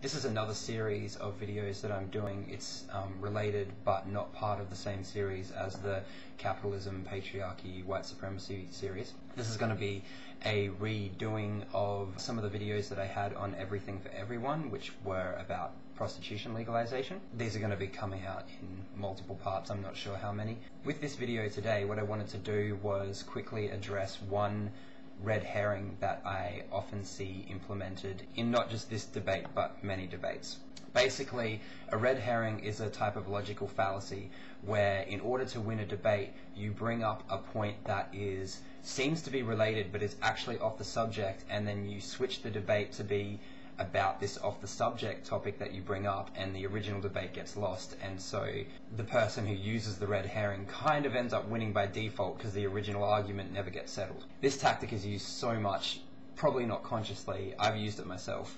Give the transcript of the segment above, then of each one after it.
This is another series of videos that I'm doing. It's related but not part of the same series as the capitalism, patriarchy, white supremacy series. This is going to be a redoing of some of the videos that I had on Everything for Everyone, which were about prostitution legalization. These are going to be coming out in multiple parts, I'm not sure how many. With this video today, what I wanted to do was quickly address one red herring that I often see implemented in not just this debate but many debates. Basically, a red herring is a type of logical fallacy where in order to win a debate you bring up a point that seems to be related but is actually off the subject, and then you switch the debate to be about this off the subject topic that you bring up, and the original debate gets lost, and so the person who uses the red herring kind of ends up winning by default because the original argument never gets settled. This tactic is used so much, probably not consciously. I've used it myself,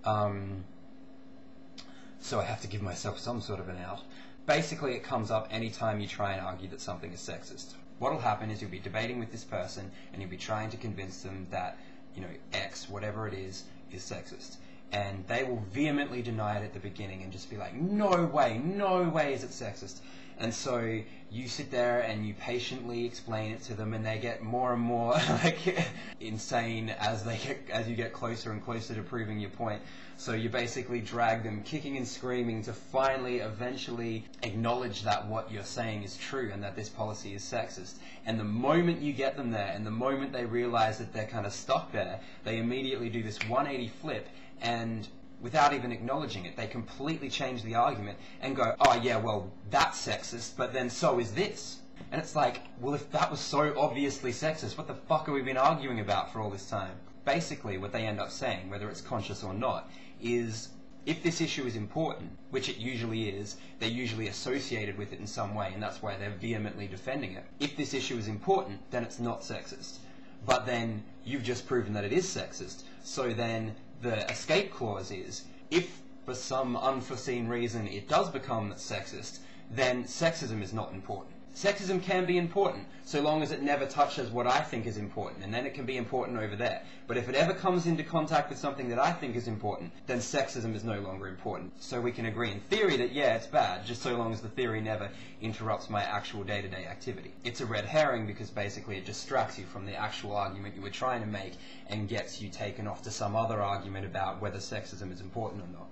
so I have to give myself some sort of an out. Basically, it comes up anytime you try and argue that something is sexist. What'll happen is you'll be debating with this person and you'll be trying to convince them that, you know, X, whatever it is sexist. And they will vehemently deny it at the beginning and just be like, no way is it sexist. And so you sit there and you patiently explain it to them, and they get more and more like insane as you get closer and closer to proving your point. So you basically drag them kicking and screaming to finally eventually acknowledge that what you're saying is true and that this policy is sexist. And the moment you get them there, and the moment they realize that they're kind of stuck there, they immediately do this 180 flip, and without even acknowledging it, they completely change the argument and go, oh yeah, well, that's sexist, but then so is this. And it's like, well, if that was so obviously sexist, what the fuck have we been arguing about for all this time? Basically, what they end up saying, whether it's conscious or not, is if this issue is important, which it usually is, they're usually associated with it in some way, and that's why they're vehemently defending it. If this issue is important, then it's not sexist. But then you've just proven that it is sexist, so then the escape clause is, if for some unforeseen reason it does become sexist, then sexism is not important. Sexism can be important, so long as it never touches what I think is important, and then it can be important over there. But if it ever comes into contact with something that I think is important, then sexism is no longer important. So we can agree in theory that, yeah, it's bad, just so long as the theory never interrupts my actual day-to-day activity. It's a red herring because basically it distracts you from the actual argument you were trying to make and gets you taken off to some other argument about whether sexism is important or not.